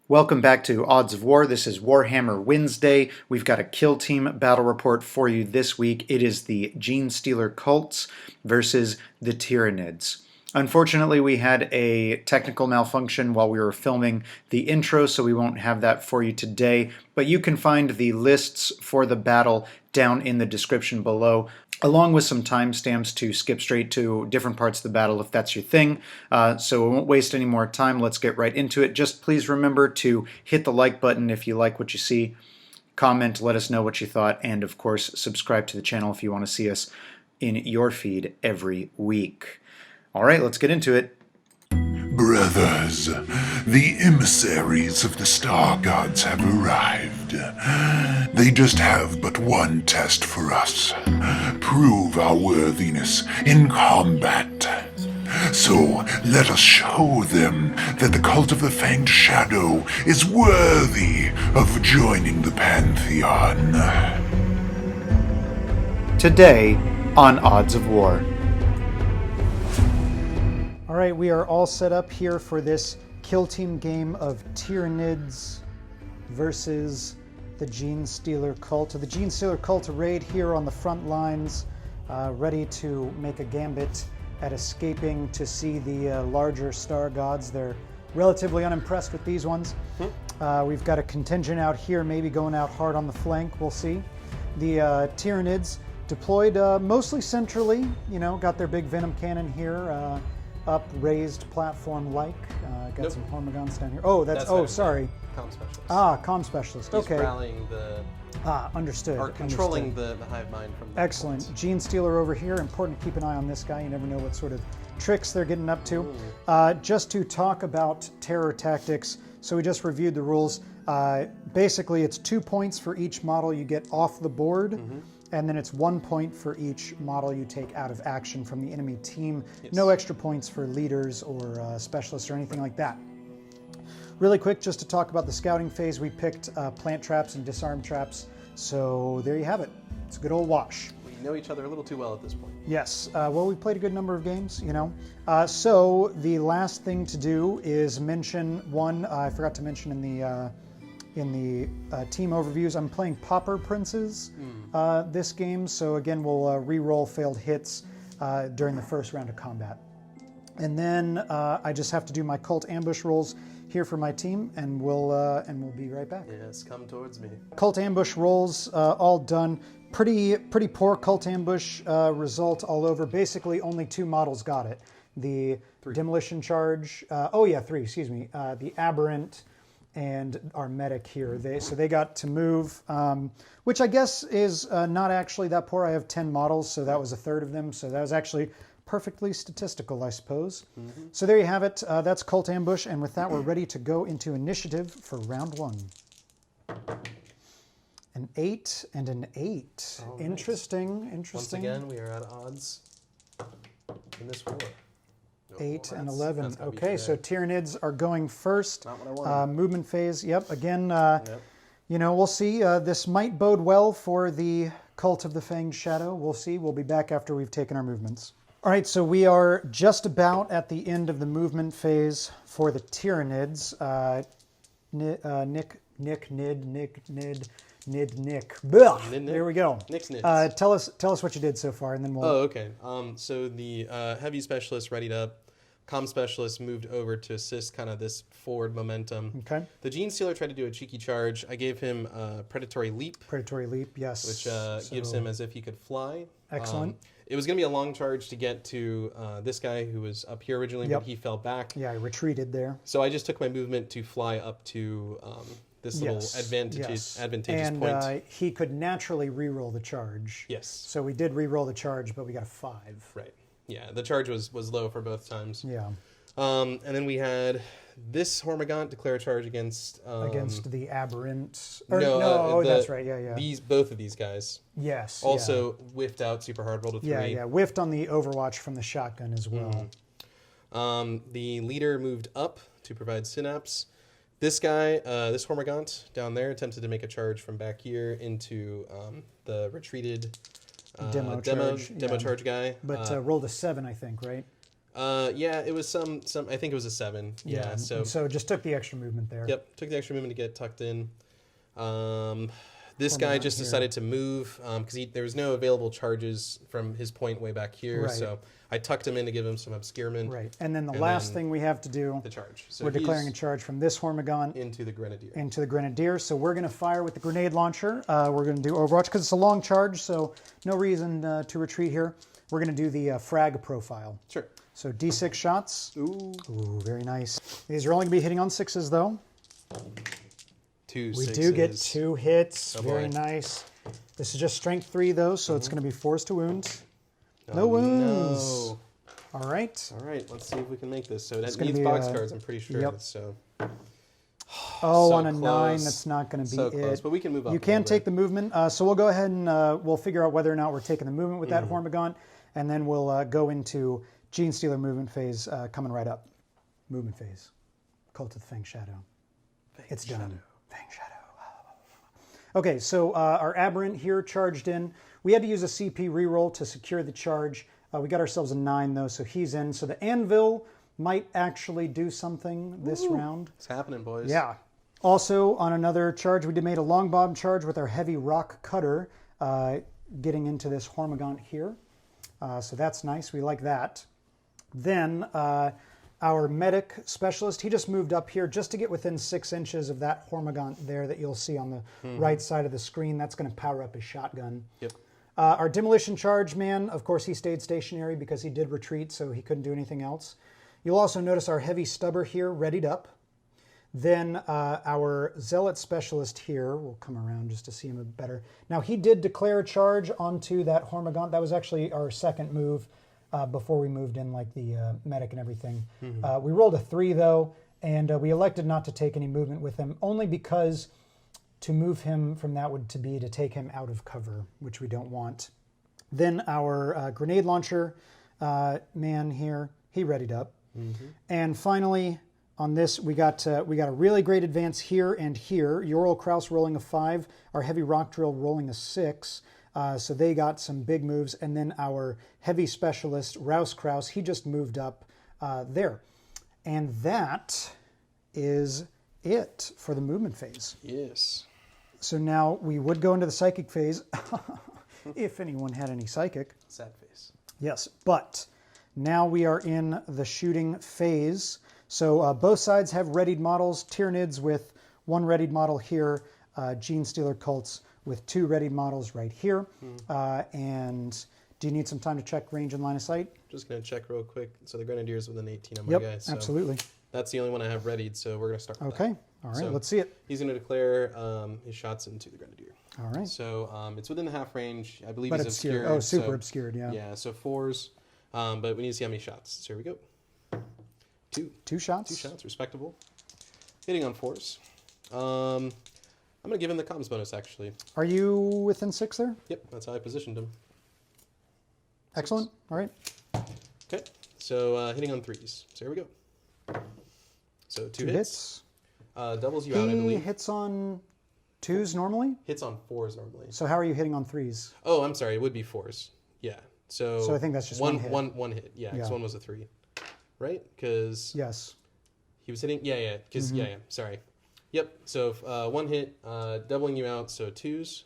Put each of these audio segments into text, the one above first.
Welcome back to Odds of War. This is Warhammer Wednesday. We've got a kill team battle report for you this week. It is the Genestealer cults versus the Tyranids. Unfortunately, we had a technical malfunction while we were filming the intro, so we won't have that for you today. But you can find the lists for the battle down in the description below, along with some timestamps to skip straight to different parts of the battle if that's your thing. So we won't waste any more time. Let's get right into it. Just please remember to hit the like button if you like what you see. Comment, let us know what you thought, and of course, subscribe to the channel if you want to see us in your feed every week. All right, let's get into it. Brothers, the emissaries of the Star Gods have arrived. They just have but one test for us. Prove our worthiness in combat. So let us show them that the cult of the Fanged Shadow is worthy of joining the Pantheon. Today on Odds of War. All right, we are all set up here for this kill team game of Tyranids versus the Genestealer cult. The Genestealer cult arrayed here on the front lines, ready to make a gambit at escaping to see the larger star gods. They're relatively unimpressed with these ones. We've got a contingent out here, maybe going out hard on the flank. We'll see. The Tyranids deployed mostly centrally. You know, got their big venom cannon here. Up raised platform like. Got some Hormigons down here. Oh, that's sorry. Comm specialist. Comm specialist. He's Okay. rallying the. Understood. Or controlling understood. the hive mind from the. Excellent. Genestealer over here. Important to keep an eye on this guy. You never know what sort of tricks they're getting up to. Just to talk about terror tactics. So we just reviewed the rules. Basically, it's 2 points for each model you get off the board. And then it's 1 point for each model you take out of action from the enemy team. Yes. No extra points for leaders or specialists or anything like that. Really quick, just to talk about the scouting phase, we picked plant traps and disarm traps. So there you have it. It's a good old wash. We know each other a little too well at this point. Yes. Well, we played a good number of games, you know. So the last thing to do is mention one. I forgot to mention in the team overviews, I'm playing Pauper Princes this game, so again we'll re-roll failed hits during the first round of combat. And then I just have to do my cult ambush rolls here for my team, and we'll be right back. Yes, come towards me. Cult ambush rolls all done. Pretty poor cult ambush result all over. Basically only 2 models got it. The demolition charge, three, excuse me, the aberrant and our medic here. They got to move, which I guess is not actually that poor. I have 10 models, so that was a third of them. So that was actually perfectly statistical, I suppose. So there you have it. That's Cult Ambush, and with that, we're ready to go into initiative for round 1. An 8 and an 8. Oh, interesting. Once again, we are at odds in this war. 8 and 11. Okay, so Tyranids are going first. Not what I wanted. Movement phase. Yep. Again, you know, we'll see. This might bode well for the cult of the Fanged Shadow. We'll see. We'll be back after we've taken our movements. All right, so we are just about at the end of the movement phase for the Tyranids. Nick. There we go. Nick. Tell us what you did so far, and then we'll. Oh, okay. So the heavy specialist readied up. Comm specialist moved over to assist kind of this forward momentum. Okay. The Genestealer tried to do a cheeky charge. I gave him predatory leap. Predatory leap, yes. Which gives him as if he could fly. Excellent. It was going to be a long charge to get to this guy who was up here originally, but he fell back. Yeah, I retreated there. So I just took my movement to fly up to this little advantageous point. And he could naturally re-roll the charge. Yes. So we did re-roll the charge, but we got a 5. Right. Yeah, the charge was low for both times. Yeah. And then we had this Hormigant declare a charge against the aberrant. That's right. Yeah. Both of these guys. Yes. Also whiffed out super hard roll to 3. Yeah. Whiffed on the Overwatch from the shotgun as well. The leader moved up to provide synapse. This guy, this Hormigant down there, attempted to make a charge from back here into the retreated demo charge guy. But rolled a 7, I think, right? Yeah, it was some. I think it was a 7. Yeah. So just took the extra movement there. Yep, took the extra movement to get tucked in. This guy just decided to move because there was no available charges from his point way back here. Right. So I tucked him in to give him some obscurement. Right. And then the last thing we have to do, the charge. So we're declaring a charge from this Hormigaunt into the Grenadier. So we're going to fire with the grenade launcher. We're going to do Overwatch because it's a long charge, so no reason to retreat here. We're going to do the frag profile. Sure. So D6 shots. Ooh, very nice. These are only going to be hitting on 6s, though. 2 We 6s. do get 2 hits. Oh, very boy. nice. This is just strength 3, though, so it's going to be 4s to wound. No wounds. No. All right. All right, let's see if we can make this. So that gonna needs be, box cards, I'm pretty sure. yep. So Oh, so on a 9, close. that's not going to be so it. close, but we can move up. You a can little take bit. the movement. So we'll go ahead and we'll figure out whether or not we're taking the movement with that Hormigaunt, and then we'll go into Genestealer movement phase coming right up. Movement phase. Cult of the Fanged Shadow. It's done. Fanged Shadow. Okay, so our Aberrant here charged in. We had to use a CP reroll to secure the charge. We got ourselves a 9, though, so he's in. So the Anvil might actually do something this round. It's happening, boys. Yeah. Also, on another charge, we made a long bomb charge with our heavy rock cutter, getting into this Hormigaunt here. So that's nice. We like that. Then our medic specialist, he just moved up here just to get within 6 inches of that Hormigaunt there that you'll see on the right side of the screen. That's going to power up his shotgun. Yep. Our demolition charge man, of course, he stayed stationary because he did retreat, so he couldn't do anything else. You'll also notice our heavy stubber here readied up. Then our zealot specialist here, we'll come around just to see him a bit better. Now he did declare a charge onto that Hormigaunt. That was actually our second move before we moved in like the medic and everything. We rolled a 3 though, and we elected not to take any movement with him, only because to move him from that would be to take him out of cover, which we don't want. Then our grenade launcher man here, he readied up. And finally, on this, we got a really great advance here and here. Yorl Kraus rolling a 5, our heavy rock drill rolling a 6. So they got some big moves. And then our heavy specialist, Rouse Kraus, he just moved up there. And that is it for the movement phase. Yes. So now we would go into the psychic phase, if anyone had any psychic. Sad face. Yes, but now we are in the shooting phase. So both sides have readied models, Tyranids with 1 readied model here, Genestealer cults with 2 readied models right here. And do you need some time to check range and line of sight? Just going to check real quick. So the Grenadier's within 18 on my Yep, guy. So absolutely. that's the only one I have readied, so we're going to start with Okay, that. all right, So let's see it. He's going to declare his shots into the Grenadier. All right. So it's within the half range. I believe But he's obscured. obscured. Oh, super so, obscured, yeah. Yeah, so 4s. But we need to see how many shots. So here we go. 2. 2 shots? 2 shots, respectable. Hitting on 4s. I'm going to give him the comms bonus, actually. Are you within 6 there? Yep, that's how I positioned him. Excellent, all right. Okay, so hitting on 3s. So here we go. So 2 hits. Doubles you out, I He believe. hits on 2s normally? Hits on 4s normally. So how are you hitting on 3s? Oh, I'm sorry. It would be 4s. Yeah. So I think that's just one hit. One hit. Yeah, because Yeah. 1 was a 3. Right? Because Yes. he was hitting. Yeah. Because yeah. Sorry. Yep. So 1 hit, doubling you out. So 2s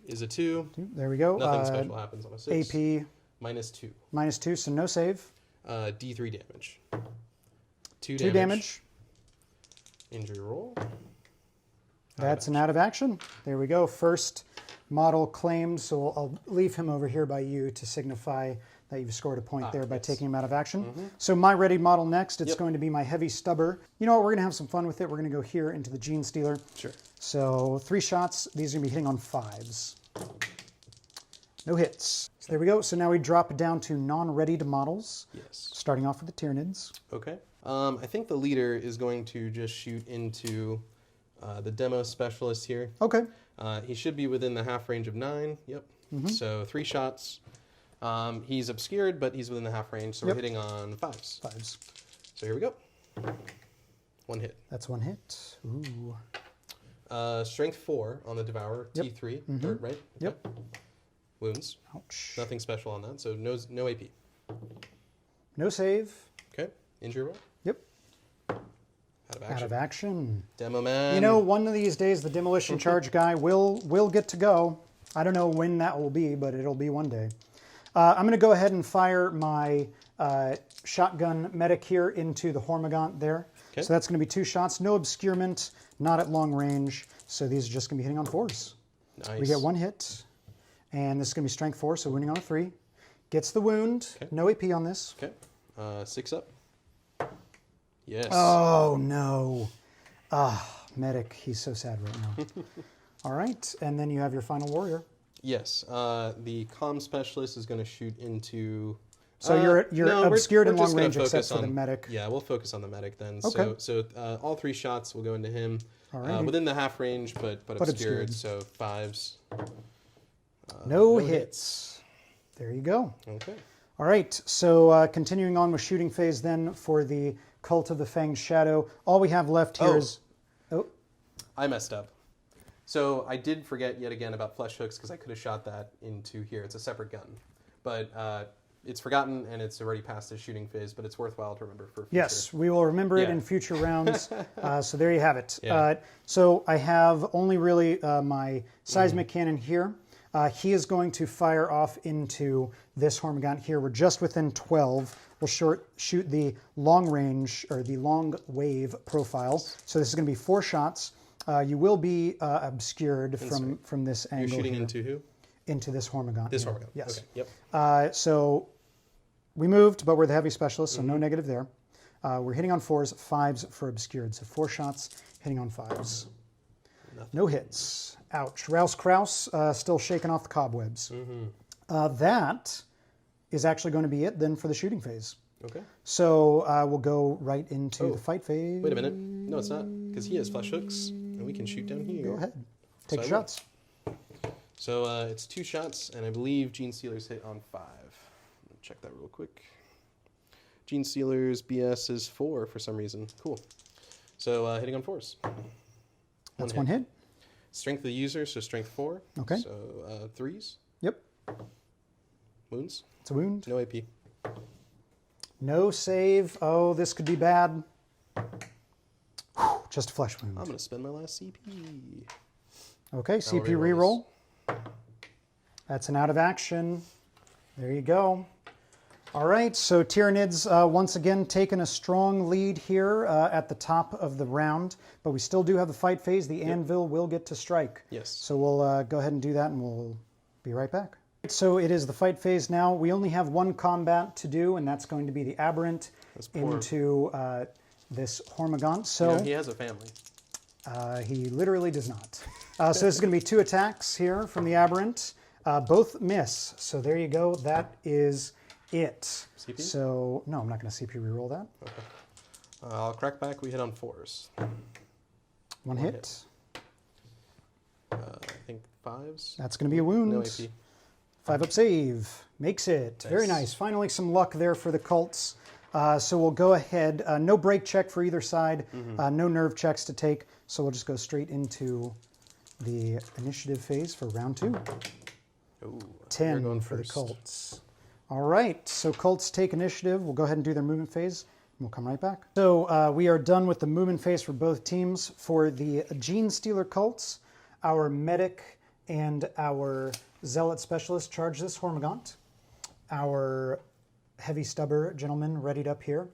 is a 2. There we go. Nothing special happens on a 6. AP Minus 2. -2, so no save. D3 damage. 2 2 damage. Injury roll. That's an out of action. There we go. First model claimed, so I'll leave him over here by you to signify that you've scored a point there by yes. taking him out of action. So my ready model next, it's Yep. going to be my heavy stubber. You know what, we're going to have some fun with it. We're going to go here into the Genestealer. Sure. So 3 shots, these are going to be hitting on 5s. No hits. So there we go. So now we drop it down to non-readied models, Yes. starting off with the Tyranids. Okay. I think the leader is going to just shoot into the demo specialist here. Okay. He should be within the half range of 9. Yep. So 3 shots. He's obscured, but he's within the half range, so Yep. we're hitting on 5s. 5s. So here we go. 1 hit. That's 1 hit. Ooh. Strength 4 on the Devourer. Yep. T3. Dirt, right? Yep. Wounds. Ouch. Nothing special on that, so no AP. No save. Okay. Injury roll. Yep. Out of action. Out of action. Demo man. You know, one of these days, the demolition charge guy will get to go. I don't know when that will be, but it'll be one day. I'm going to go ahead and fire my shotgun medic here into the Hormigaunt there. Okay. So that's going to be 2 shots. No obscurement, not at long range. So these are just going to be hitting on 4s. Nice. We get 1 hit. And this is going to be strength 4, so wounding on a 3. Gets the wound. Okay. No AP on this. Okay. 6 up. Yes. Oh, no. Medic. He's so sad right now. All right. And then you have your final warrior. Yes. The comm specialist is going to shoot into... So you're no, obscured we're in long just gonna range except focus for the on- medic. Yeah, we'll focus on the medic then. Okay. So all 3 shots will go into him. Alrighty. Within the half range, but obscured, obscured. so 5s. No hits. There you go. Okay. All right. So continuing on with shooting phase then for the Cult of the Fanged Shadow. All we have left here is... Oh, I messed up. So I did forget yet again about flesh hooks because I could have shot that into here. It's a separate gun. But it's forgotten and it's already past the shooting phase, but it's worthwhile to remember for future. yes, we will remember it Yeah. in future rounds. So there you have it. Yeah. So I have only really my seismic cannon here. He is going to fire off into this Hormigaunt here. We're just within 12. We'll shoot the long range or the long wave profile. So this is going to be 4 shots. You will be obscured from this angle. You're shooting here. into who? Into this Hormigaunt. This here. Hormigaunt. Yes. Okay. Yep. So we moved, but we're the heavy specialist, so no negative there. We're hitting on 4s, 5s for obscured. So 4 shots, hitting on 5s. No hits. Ouch. Rouse Kraus still shaking off the cobwebs. That is actually going to be it then for the shooting phase. Okay. So we'll go right into the fight phase. Wait a minute. No, it's not, because he has flesh hooks, and we can shoot down here. Go ahead. Take So I shots. So it's 2 shots, and I believe Genestealer's hit on 5. Let me check that real quick. Genestealer's BS is 4 for some reason. Cool. So hitting on 4s. That's 1 hit. Strength of the user, so strength 4. Okay. So 3s. Yep. Wounds. It's a wound. No AP. No save. Oh, this could be bad. Whew, just a flesh wound. I'm going to spend my last CP. Okay, CP reroll reroll. That's an out of action. There you go. All right, so Tyranids once again taking a strong lead here at the top of the round, but we still do have the fight phase. The anvil will get to strike. Yes. So we'll go ahead and do that, and we'll be right back. So it is the fight phase now. We only have 1 combat to do, and that's going to be the Aberrant into this Hormigaunt. So You know, he has a family. he literally does not. So this is going to be 2 attacks here from the Aberrant. Both miss. So there you go. That is it. CP? So no, I'm not going to CP reroll that. Okay. I'll crack back. We hit on 4s. 1 hit. I think 5s. That's going to be a wound. No AP. 5 up save. Makes it. Nice. Very nice. Finally some luck there for the cults. So we'll go ahead. No break check for either side. No nerve checks to take. So we'll just go straight into the initiative phase for round 2. Ooh, 10 you're going for the first. cults. All right, so cults take initiative. We'll go ahead and do their movement phase, and we'll come right back. So we are done with the movement phase for both teams. For the Genestealer cults, our medic and our Zealot specialist charge this Hormigaunt. Our heavy stubber gentleman readied up here.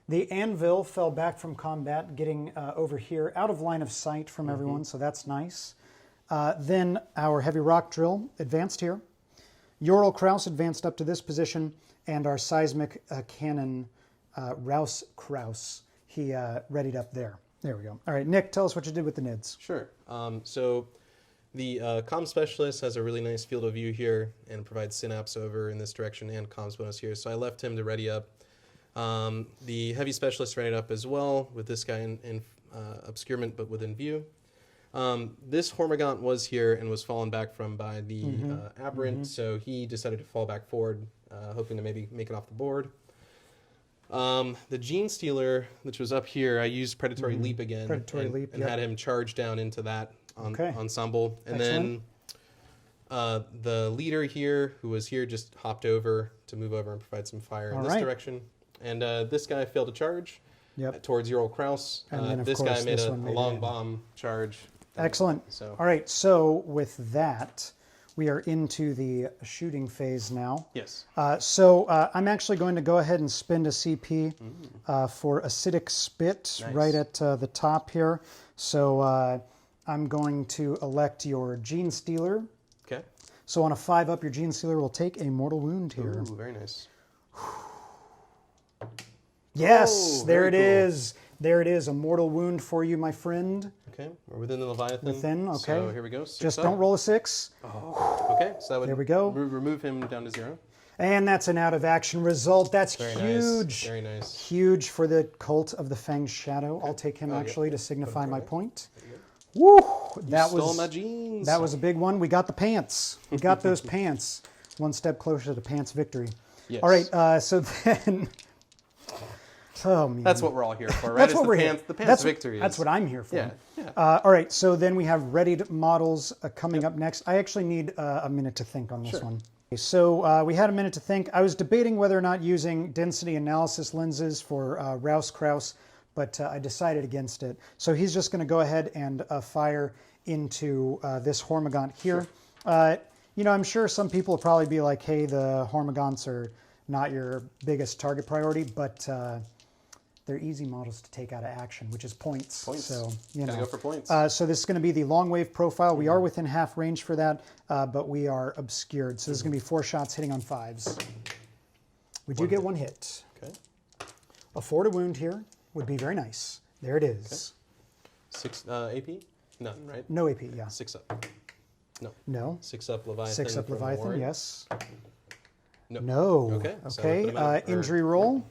The anvil fell back from combat, getting over here, out of line of sight from everyone, so that's nice. Then our heavy rock drill advanced here. Yorl Kraus advanced up to this position, and our seismic cannon, Rouse Kraus, he readied up there. There we go. All right, Nick, tell us what you did with the NIDS. Sure. So the comm specialist has a really nice field of view here and provides synapse over in this direction and comms bonus here. So I left him to ready up. The heavy specialist readied up as well with this guy in obscurement but within view. This Hormigaunt was here and was fallen back from by the Aberrant, so he decided to fall back forward, hoping to maybe make it off the board. The Genestealer, which was up here, I used Predatory Leap again and had him charge down into that ensemble. And then the leader here, who was here, just hopped over to move over and provide some fire in this direction. And this guy failed to charge towards your old Kraus. And then, of this course, guy made this a one made long it. bomb charge. Excellent. So. All right, so with that, we are into the shooting phase now. Yes. So I'm actually going to go ahead and spend a CP for Acidic Spit right at the top here. So I'm going to elect your Genestealer. Okay. So on a 5-up, your Genestealer will take a mortal wound here. Ooh, very nice. Yes, Oh, there it very cool. is. There it is, a mortal wound for you, my friend. Okay, we're within the Leviathan. Within, okay. So here we go. Just up. don't roll a 6. Okay, so that would There we go. remove him down to 0. And that's an out of action result. That's Very huge. nice. Very nice. Huge for the Cult of the Fanged Shadow. I'll take him Oh, actually yeah. to signify my away. point. Woo! That Stole was my jeans. that was a big one. We got the pants. We got those pants. One step closer to pants victory. Yes. All right. So then. Oh man. That's what we're all here for, right? That's It's what we're here. the pants That's victory. That's what I'm here for. Yeah. Yeah. All right. So then we have readied models coming up next. I actually need a minute to think on this one. So we had a minute to think. I was debating whether or not using density analysis lenses for Rouse Kraus, but I decided against it. So he's just going to go ahead and fire into this Hormigaunt here. You know, I'm sure some people will probably be like, hey, the Hormigaunts are not your biggest target priority, but they're easy models to take out of action, which is points. So, you know. Gotta go for points. So this is going to be the long wave profile. We are within half range for that, but we are obscured. So this is going to be 4 shots hitting on 5s. We do get 1 hit. Okay. A 4 to wound here would be very nice. There it is. 6 AP? None, right? No AP, yeah. 6 up. No. No. 6 up Leviathan. 6 up from Leviathan, Ward. yes. No. No. Okay, so Okay. put him out, or- Injury roll.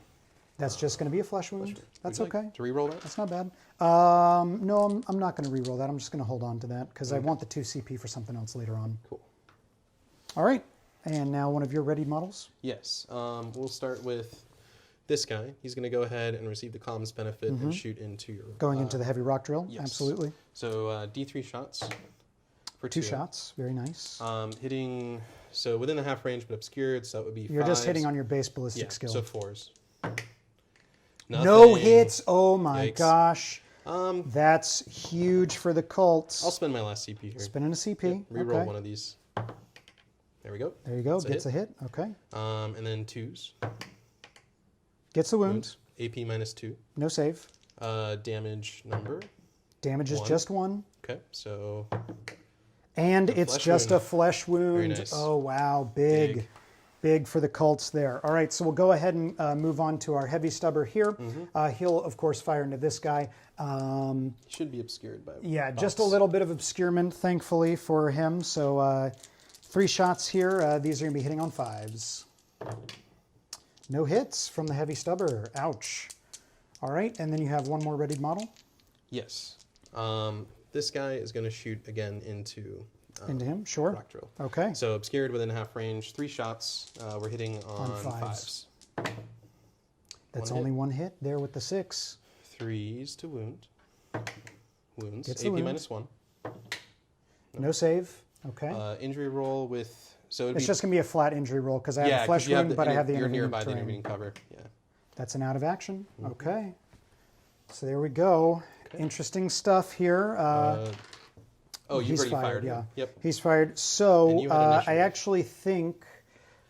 That's just going to be a flesh wound. That's Would you okay. like to reroll that? That's not bad. No, I'm not going to re-roll that. I'm just going to hold on to that because I want the 2 CP for something else later on. Cool. All right. And now one of your ready models. Yes. We'll start with this guy. He's going to go ahead and receive the comms benefit and shoot into your... Going into the heavy rock drill. yes. Absolutely. So D3 shots for 2 shots. Very nice. Hitting, so within the half range but obscured, so that would be You're just 5s. hitting on your base ballistic Yeah, skill. so 4s. No Nothing. hits. Oh my Yikes. gosh. That's huge for the cults. I'll spend my last CP here. Spinning a CP. Reroll Okay. one of these. There we go. There you go. That's Gets a hit. Okay. And then 2s. Gets the wound. AP -2. No save. Damage number. Damage is 1. just 1. Okay, so And A it's flesh just wound. a flesh wound. nice. Oh, wow. Big. Big for the cults there. All right, so we'll go ahead and move on to our heavy stubber here. He'll, of course, fire into this guy. should be obscured by Yeah, just a bots. little bit of obscurement, thankfully, for him. So 3 shots here. These are going to be hitting on 5s. No hits from the heavy stubber. Ouch. All right, and then you have one more readied model. Yes. This guy is going to shoot again into Into him, sure. rock drill. Okay. So obscured within half range, 3 shots. We're hitting on 5s. 5s. That's one only hit. 1 hit there with the 6. 3s to wound. Wounds. Gets the AP wound. -1. No save. Okay. Injury roll with... So it'd It's be, just going to be a flat injury roll because I have a 'cause flesh you wound, but I have the you're intervening nearby the terrain. intervening cover. Yeah. That's an out of action. Okay. So there we go. Interesting stuff here. Oh, you've he's already fired, fired yeah. him. Yep. He's fired. So And you had I initiative. actually think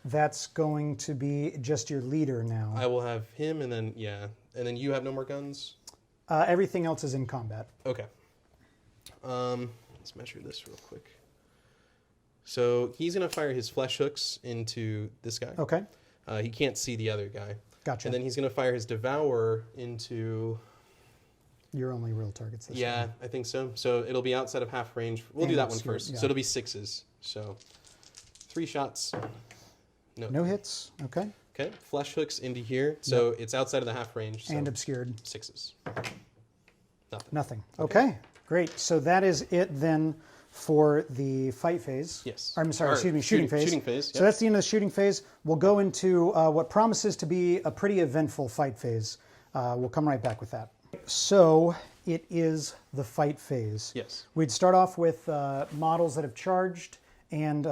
that's going to be just your leader now. I will have him, and then, yeah. And then you have no more guns? Everything else is in combat. Okay. Let's measure this real quick. So he's going to fire his flesh hooks into this guy. Okay. He can't see the other guy. Gotcha. And then he's going to fire his Devourer into... Your only real targets this Yeah, round. I think so. So it'll be outside of half range. We'll do And that one obscured, first. yeah. So it'll be 6s. So 3 shots. No hits. Okay. Okay, flesh hooks into here. So it's outside of the half range. So And obscured. 6s. Nothing. Okay. Great. So that is it then for the fight phase. Yes. I'm sorry, Or excuse me, shooting phase. shooting phase, So yep. that's the end of the shooting phase. We'll go into what promises to be a pretty eventful fight phase. We'll come right back with that. So it is the fight phase. Yes. We'd start off with models that have charged and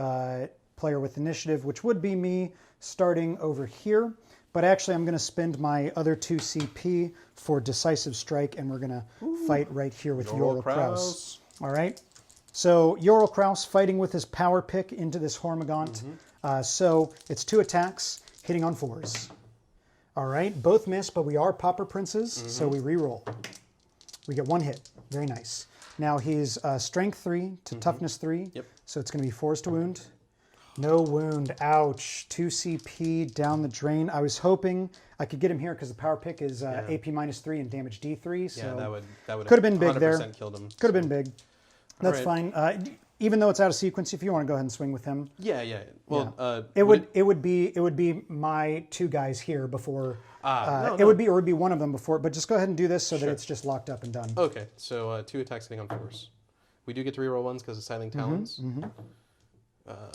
player with initiative, which would be me starting over here. But actually, I'm going to spend my other 2 CP for Decisive Strike, and we're going to fight right here with Yorl Kraus. All right. So Yorl Kraus fighting with his power pick into this Hormigaunt. So it's 2 attacks, hitting on 4s. All right, both miss, but we are Pauper Princes, so we re-roll. We get 1 hit. Very nice. Now he's Strength 3 to Toughness 3, so it's going to be 4s to wound. No wound. Ouch. 2 CP down the drain. I was hoping I could get him here because the power pick is AP -3 and damage D3. So that would could have been big there. Killed him. Could have been big. That's fine. Even though it's out of sequence, if you want to go ahead and swing with him. Yeah. Well, it would be my 2 guys here before. No. It would be one of them before. But just go ahead and do this so that it's just locked up and done. Okay. So 2 attacks hitting on 4s. We do get to reroll 1s because of Silent Talons.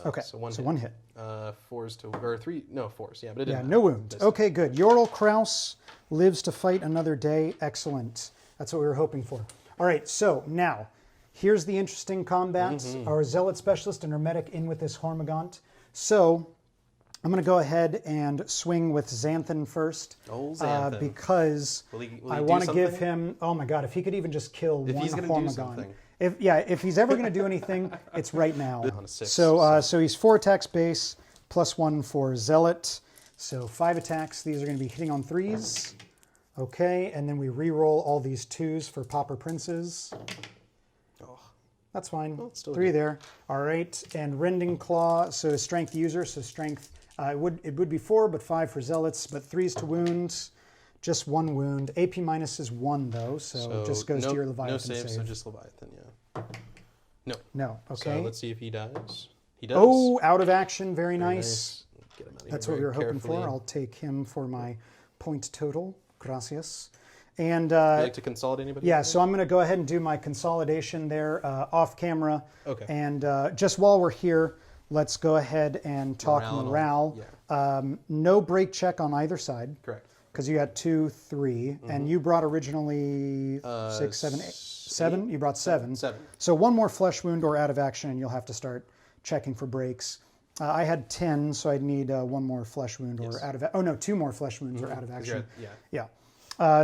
Okay. So 1 hit. 4s to or 3. No 4s. Yeah, but it didn't. No wound. Okay, good. Yorl Kraus lives to fight another day. Excellent. That's what we were hoping for. All right. So now. Here's the interesting combat. Our Zealot Specialist and our Medic in with this Hormigaunt. So I'm going to go ahead and swing with Xanthan first. Xanthan. Because I want to give him... Oh my god, if he could even just kill one Hormigaunt. If he's ever going to do anything, it's right now. So he's 4 attacks base, +1 for Zealot. So 5 attacks. These are going to be hitting on 3s. Okay, and then we re-roll all these 2s for Pauper Princes. That's fine. Well, 3 there. All right, and Rending Claw. So Strength user. So Strength. It would be 4, but 5 for Zealots. But 3s to wounds. Just 1 wound. AP minus is 1 though, so it just goes to your Leviathan no save. So just Leviathan. Yeah. No. Okay. So let's see if he dies. He does. Oh, out of action. Very nice. Get him out of That's here what we were hoping for. I'll take him for my point total. Gracias. And you like to consolidate anybody? Yeah, so I'm going to go ahead and do my consolidation there off camera. Okay. And just while we're here, let's go ahead and talk morale. No break check on either side. Correct. Because you had 2, 3, and you brought originally 6, 7, 8, 7. You brought 7. 7. So 1 more flesh wound or out of action, and you'll have to start checking for breaks. I had 10, so I'd need 1 more flesh wound or out of. Oh no, 2 more flesh wounds or out of action. Yeah.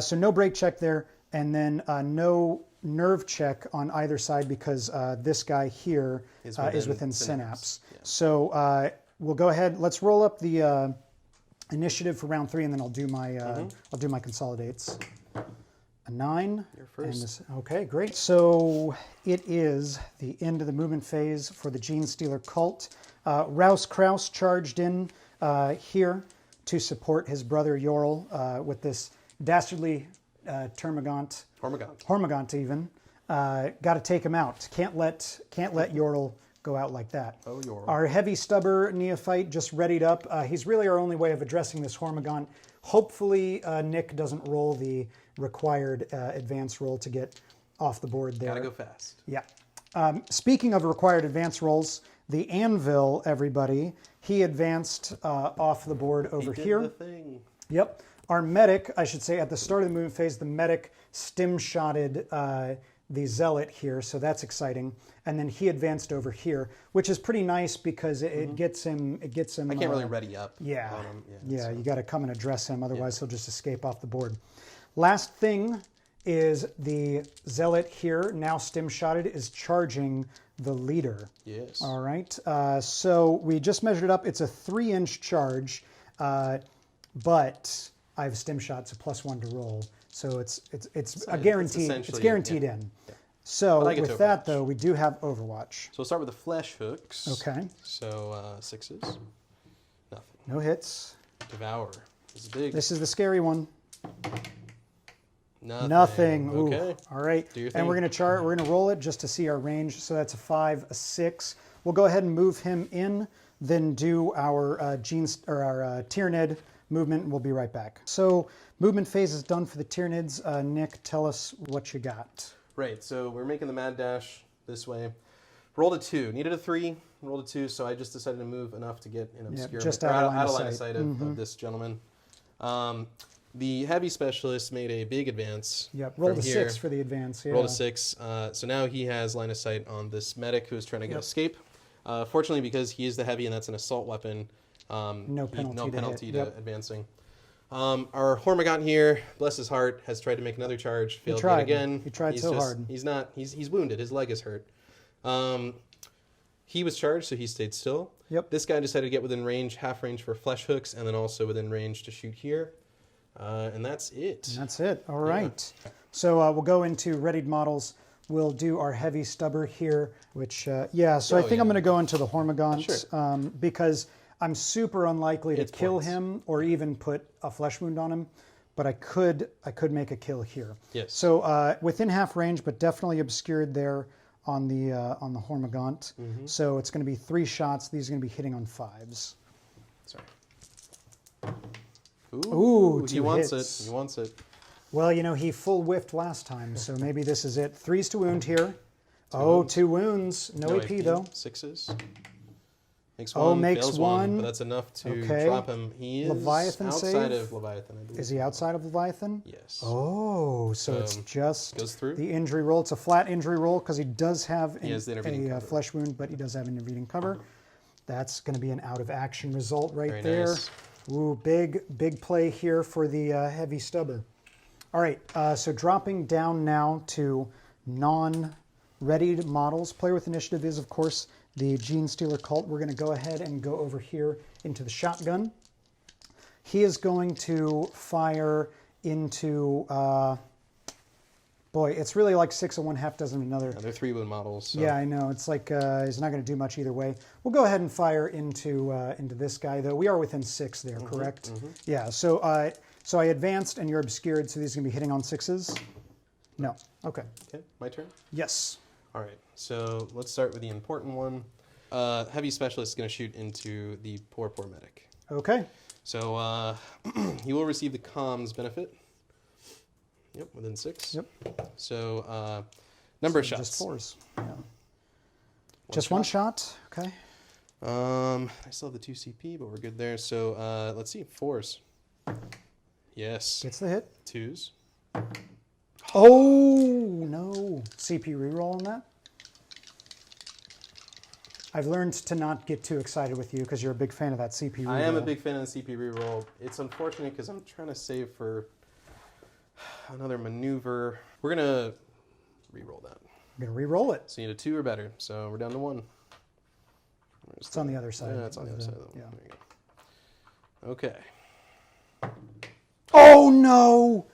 So no break check there, and then no nerve check on either side because this guy here is within synapse. Yeah. So we'll go ahead. Let's roll up the initiative for round 3, and then I'll do my consolidates. A 9. You're first. Okay, great. So it is the end of the movement phase for the Genestealer cult. Rouse Kraus charged in here to support his brother Yorl with this dastardly Termagant. Hormigaunt even. Got to take him out. Can't let Yorl go out like that. Oh, Yorl. Our heavy stubber Neophyte just readied up. He's really our only way of addressing this Hormigaunt. Hopefully Nick doesn't roll the required advance roll to get off the board there. Gotta go fast. Yeah. Speaking of required advance rolls, the Anvil, everybody, he advanced off the board over here. He did the thing. Yep. Our medic, I should say, at the start of the movement phase, the medic stim-shotted the Zealot here, so that's exciting. And then he advanced over here, which is pretty nice because it gets him. I can't really ready up. Yeah. You got to come and address him, otherwise he'll just escape off the board. Last thing is the Zealot here, now stim-shotted, is charging the leader. Yes. All right. So we just measured it up. It's a 3-inch charge, but I have stim shots, a +1 to roll, so it's a guaranteed. It's guaranteed in. Yeah. So with that though, we do have Overwatch. So we'll start with the flesh hooks. Okay. So 6s. Nothing. No hits. Devour. This is big. This is the scary one. Nothing. Ooh. Okay. All right. Do your thing. And we're going to roll it just to see our range. So that's a 5, a 6. We'll go ahead and move him in, then do our Tyranid movement, and we'll be right back. So movement phase is done for the Tyranids. Nick, tell us what you got. Right, so we're making the mad dash this way. Rolled a 2, needed a 3, rolled a 2, so I just decided to move enough to get an obscure, just out of line of sight of this gentleman. The heavy specialist made a big advance. Yep, rolled a 6 for the advance. Yeah. Rolled a 6, so now he has line of sight on this medic who is trying to get escape. Fortunately, because he is the heavy and that's an assault weapon, no penalty to advancing. Our Hormigant here, bless his heart, has tried to make another charge. Failed yet again. He tried so hard. He's wounded. His leg is hurt. He was charged, so he stayed still. Yep. This guy decided to get within range, half range for flesh hooks, and then also within range to shoot here. And that's it. And that's it. All right. Yeah. So we'll go into readied models. We'll do our heavy stubber here, which, so I think I'm going to go into the Hormigant because I'm super unlikely to kill him or even put a flesh wound on him, but I could make a kill here. Yes. So within half range, but definitely obscured there on the Hormigant. So it's going to be 3 shots. These are going to be hitting on 5s. Sorry. Ooh, he wants it. He wants it. Well, he full whiffed last time, so maybe this is it. 3s to wound here. 2 wounds. No AP though. 6s. Makes one. Makes fails one. But that's enough to drop him. He is Leviathan outside save? of Leviathan, I believe. Is he outside of Leviathan? Yes. Oh, so it's just goes through. the injury roll. It's a flat injury roll because he does have a flesh wound, but he does have intervening cover. That's going to be an out of action result right Very there. nice. Ooh, big play here for the heavy stubber. All right, so dropping down now to non-readied models. Player with initiative is, of course, the Genestealer cult. We're going to go ahead and go over here into the shotgun. He is going to fire into, boy, it's really like 6 of one, half dozen of another. They're 3-wound models. So. Yeah, I know. It's like he's not going to do much either way. We'll go ahead and fire into this guy, though. We are within 6 there, correct? Yeah, so I advanced and you're obscured, so these are going to be hitting on 6s? No. Okay. Okay, my turn? Yes. All right, so let's start with the important one. Heavy Specialist is going to shoot into the poor medic. Okay. So you will receive the comms benefit. Yep, within 6. Yep. So number of shots. Just 4s. Yeah. Just one shot. Okay. I still have the 2 CP, but we're good there. So let's see, 4s. Yes. Gets the hit. 2s. Oh, no. CP reroll on that? I've learned to not get too excited with you because you're a big fan of that CP reroll. I am a big fan of the CP reroll. It's unfortunate because I'm trying to save for another maneuver. We're going to reroll that. I'm going to reroll it. So you need a 2 or better. So we're down to 1. It's on the other side. Yeah, it's on the other side. Yeah. There you go. Okay. Oh, no!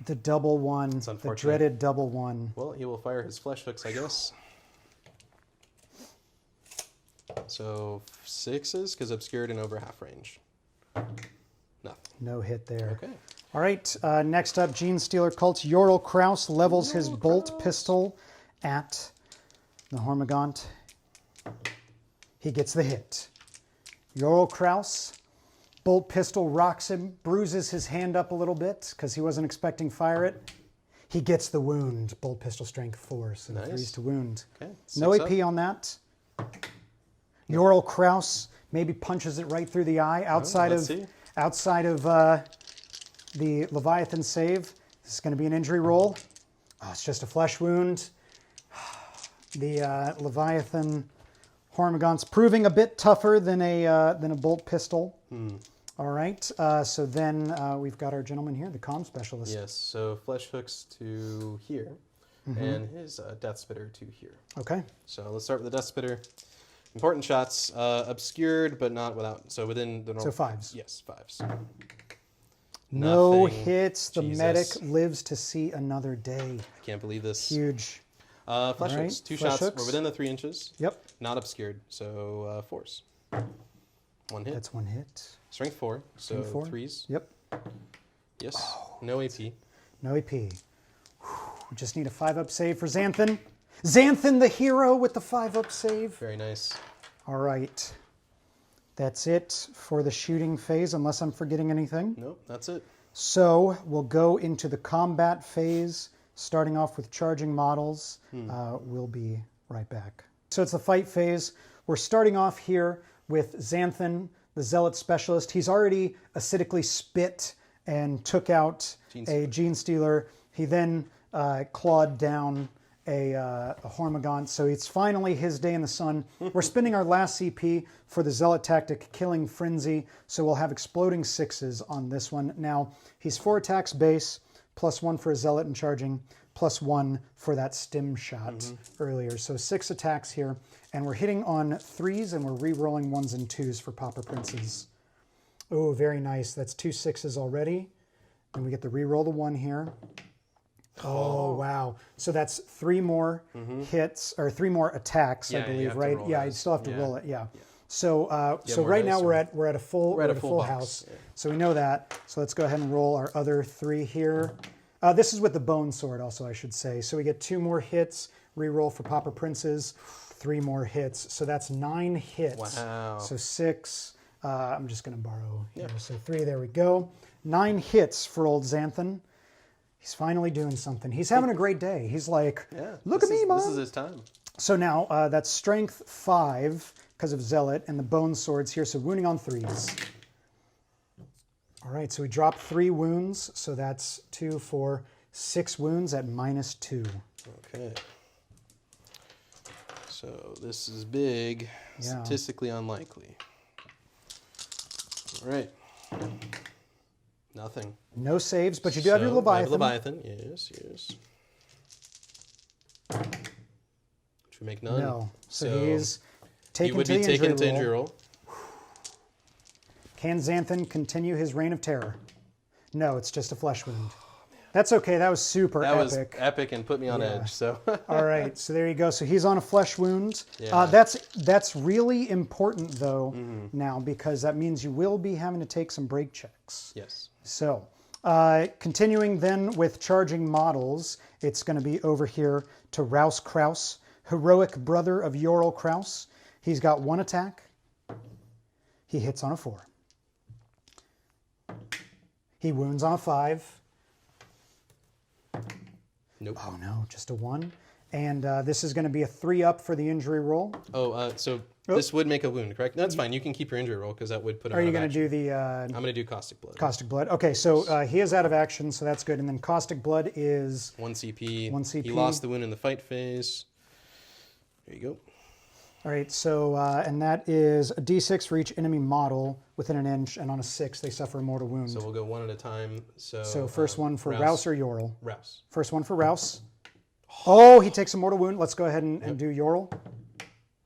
The double one. It's unfortunate. The dreaded double one. Well, he will fire his flesh hooks, I guess. So 6s, because obscured and over half range. Nothing. No hit there. Okay. All right, next up, Genestealer Cult's Yorl Kraus levels his bolt pistol at the Hormigant. He gets the hit. Yorl Kraus, bolt pistol rocks him, bruises his hand up a little bit because he wasn't expecting fire it. He gets the wound. Bolt pistol strength 4, so nice. 3s to wound. Okay. No 6 AP up. on that. Yorl Kraus maybe punches it right through the eye outside of the Leviathan save. This is going to be an injury roll. Oh, it's just a flesh wound. The Leviathan Hormigant's proving a bit tougher than a bolt pistol. All right, so then we've got our gentleman here, the comm specialist. Yes, so flesh hooks to here, and his death spitter to here. Okay. So let's start with the death spitter. Important shots, obscured, but not without. So within the normal. So 5s. Yes, 5s. No Nothing. hits. The Jesus. medic lives to see another day. I can't believe this. Huge. Flesh right, hooks, 2 flesh shots. hooks. We're within the 3 inches. Yep. Not obscured, so 4s. 1 hit. That's 1 hit. Strength 4, so Strength 4. 3s. Yep. Yes. No AP. No AP. Whew. We just need a 5-up save for Xanthan. Xanthan, the hero, with the 5-up save. Very nice. All right. That's it for the shooting phase, unless I'm forgetting anything. Nope, that's it. So we'll go into the combat phase, starting off with charging models. We'll be right back. So it's the fight phase. We're starting off here with Xanthan, the Zealot specialist. He's already acidically spit and took out a Genestealer. He then clawed down a Hormigaunt. So it's finally his day in the sun. We're spending our last CP for the Zealot tactic, Killing Frenzy. So we'll have exploding 6s on this one. Now, he's 4 attacks base, +1 for a Zealot and charging, +1 for that stim shot earlier. So 6 attacks here. And we're hitting on 3s, and we're re-rolling 1s and 2s for Pauper Princes. Oh, very nice. That's 2 6s already. And we get to re-roll the 1 here. Oh, wow. So that's 3 more hits, or 3 more attacks, I believe, right? Yeah, you still have to roll it, yeah. So so right now we're at a full house. Yeah. So we know that. So let's go ahead and roll our other 3 here. This is with the Bonesword also, I should say. So we get 2 more hits, re-roll for Pauper Princes, 3 more hits. So that's 9 hits. Wow. So 6, I'm just going to borrow here. So 3, there we go. 9 hits for old Xanthan. He's finally doing something. He's having a great day. He's like, look at me, Mom. This is his time. So now that's Strength 5 because of Zealot and the Bone Swords here. So wounding on 3s. All right, so we dropped 3 wounds. So that's 2, 4, 6 wounds at -2. Okay. So this is big, statistically unlikely. All right. Nothing. No saves, but you do have your Leviathan. I have Leviathan, yes. Which we make none. No. So he's taken would to be the taken to injury injury roll. roll. Can Xanthan continue his reign of terror? No, it's just a flesh wound. That's okay. That was super epic. That was epic and put me on edge. So. All right. So there you go. So he's on a flesh wound. Yeah. That's really important though now, because that means you will be having to take some break checks. Yes. So continuing then with charging models, it's going to be over here to Rouse Kraus, heroic brother of Yorl Kraus. He's got 1 attack. He hits on a 4. He wounds on a 5. Nope. Oh no, just a 1. And this is going to be a 3-up for the injury roll. Oh, so this would make a wound, correct? That's fine. You can keep your injury roll because that would put him Are out you of going to action. do the... I'm going to do Caustic Blood. Caustic Blood. Okay, so he is out of action, so that's good. And then Caustic Blood is... 1 CP. 1 CP. He lost the wound in the fight phase. There you go. All right, so, and that is a D6 for each enemy model within an inch, and on a 6, they suffer a mortal wound. So we'll go 1 at a time. So first one for Rouse or Yorl? Rouse. First one for Rouse. Oh, he takes a mortal wound. Let's go ahead and do Yorl.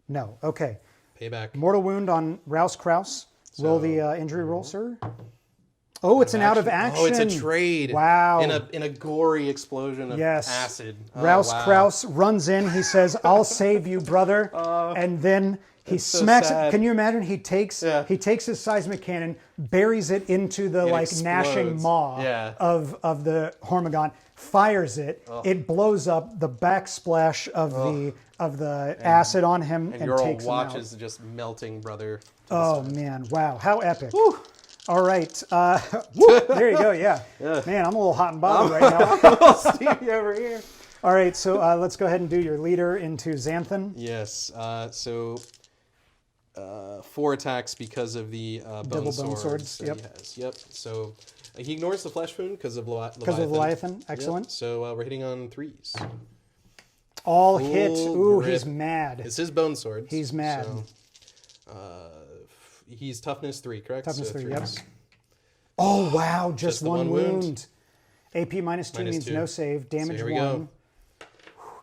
No, okay. Payback. Mortal wound on Rouse Kraus. Roll the injury roll, sir. Oh, it's an out of action. Oh, it's a trade. Wow. In a gory explosion of acid. Rouse Kraus runs in. He says, "I'll save you, brother." And then he smacks it. Can you imagine? He takes his seismic cannon, buries it into the gnashing maw of the Hormigaunt, fires it. It blows up. The backsplash of the acid on him and takes him out. watches just melting, brother. Oh man! Wow! How epic! Woo. All right. Woo, there you go. Yeah. Man, I'm a little hot and bothered right now. Stevie over here. All right. So let's go ahead and do your leader into Xanthan. Yes. So 4 attacks because of the bone swords. Yep. He has. Yep. So he ignores the flesh wound because of Leviathan. Because of Leviathan. Excellent. Yep. So we're hitting on 3s. All hit. Ooh, grip. He's mad. It's his bone sword. He's mad. So, he's toughness 3, correct? Toughness so 3, yep. Oh, wow. Just one wound. AP -2 Minus means 2. no save. Damage so here we 1. Go.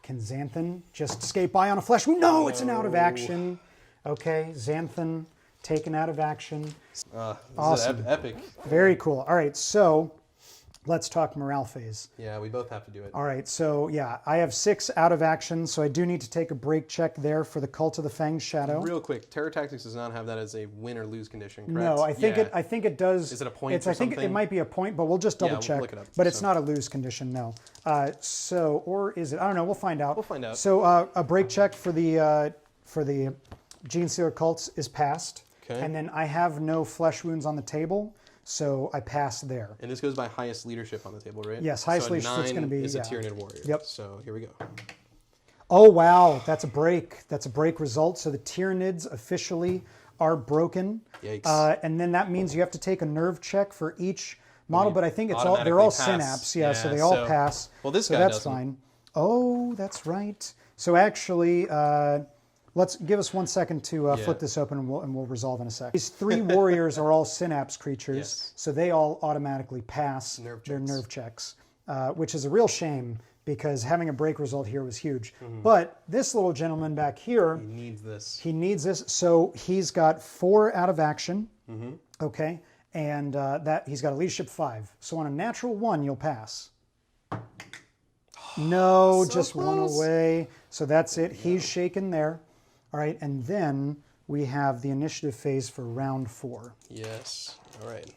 Can Xanthan just skate by on a flesh wound? No, it's an out of action. Okay, Xanthan taken out of action. Awesome. This is epic. Very cool. All right, so let's talk morale phase. Yeah, we both have to do it. All right, so yeah, I have 6 out of action, so I do need to take a break check there for the Cult of the Fanged Shadow. Real quick, Terror Tactics does not have that as a win or lose condition, correct? No, I think it does. Is it a point I think it might be a point, but we'll just double check. We'll look it up, but it's not a lose condition, no. Or is it? I don't know. We'll find out. We'll find out. So a break check for the Genestealer cults is passed, and then I have no flesh wounds on the table. So I pass there. And this goes by highest leadership on the table, right? Yes, highest leadership is going to be... is a Tyranid warrior. Yep. So here we go. Oh, wow. That's a break. That's a break result. So the Tyranids officially are broken. Yikes. And then that means you have to take a nerve check for each model, but I think they're all synapse. Yeah, so they all pass. Well, this so guy that's doesn't. fine. Oh, that's right. So actually, let's give us 1 second to flip this open, and we'll resolve in a sec. These 3 warriors are all synapse creatures, so they all automatically pass their nerve checks, which is a real shame because having a break result here was huge. But this little gentleman back here, He needs this. he needs this. So he's got 4 out of action, okay, and that he's got a leadership 5. So on a natural 1, you'll pass. No, So just close. 1 away. So that's it. He's shaken there. All right, and then we have the initiative phase for round 4. Yes. All right.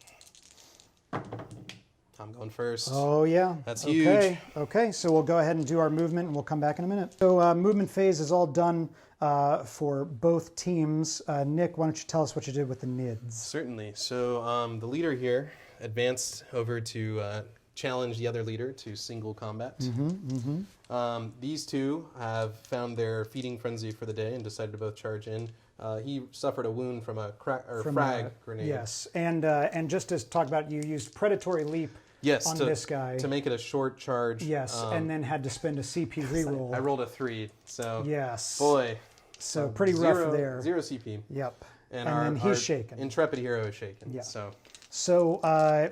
I'm going first. Oh, yeah. That's okay. huge. Okay, so we'll go ahead and do our movement, and we'll come back in a minute. So movement phase is all done for both teams. Nick, why don't you tell us what you did with the NIDS? Certainly. So the leader here advanced over to challenge the other leader to single combat. These two have found their feeding frenzy for the day and decided to both charge in. He suffered a wound from a frag grenade. Yes, and just to talk about, you used predatory leap on this guy. To make it a short charge. Yes, and then had to spend a CP reroll. I rolled a 3, so yes. boy. So pretty rough there. 0 CP. Yep. And then he's shaken. Intrepid hero is shaken. Yeah. So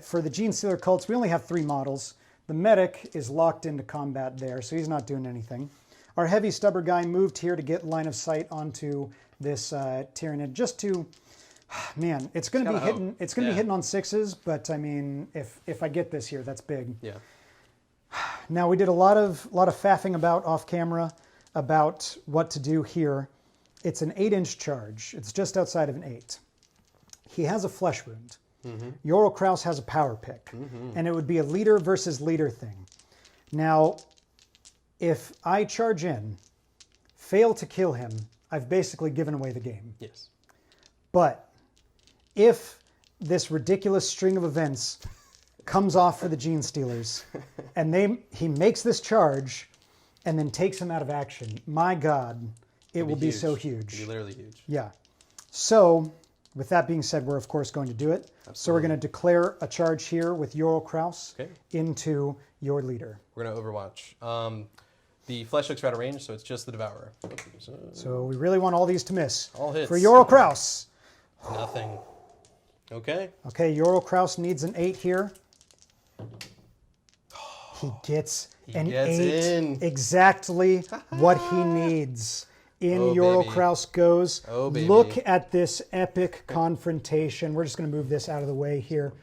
for the Genestealer cults, we only have 3 models. The medic is locked into combat there, so he's not doing anything. Our heavy stubber guy moved here to get line of sight onto this Tyranid, just to, man, it's going to be hitting. It's going to be hitting on 6s, but I mean, if I get this here, that's big. Yeah. Now we did a lot of faffing about off camera about what to do here. It's an 8-inch charge. It's just outside of an 8. He has a flesh wound. Yorl Kraus has a power pick, and it would be a leader versus leader thing. Now, if I charge in, fail to kill him, I've basically given away the game. Yes. But if this ridiculous string of events comes off for the Genestealers, and he makes this charge, and then takes him out of action, my God, it will be so huge. It'll be literally huge. Yeah. So, with that being said, we're of course going to do it. Absolutely. So we're going to declare a charge here with Yorl Kraus into your leader. We're going to Overwatch. The flesh looks out of range, so it's just the Devourer. So we really want all these to miss. All hits. For Yorl Kraus. Nothing. Okay. Okay, Yorl Kraus needs an 8 here. He gets an 8. Exactly what he needs. In Yorl Kraus goes. Oh, baby. Look at this epic confrontation. We're just going to move this out of the way here.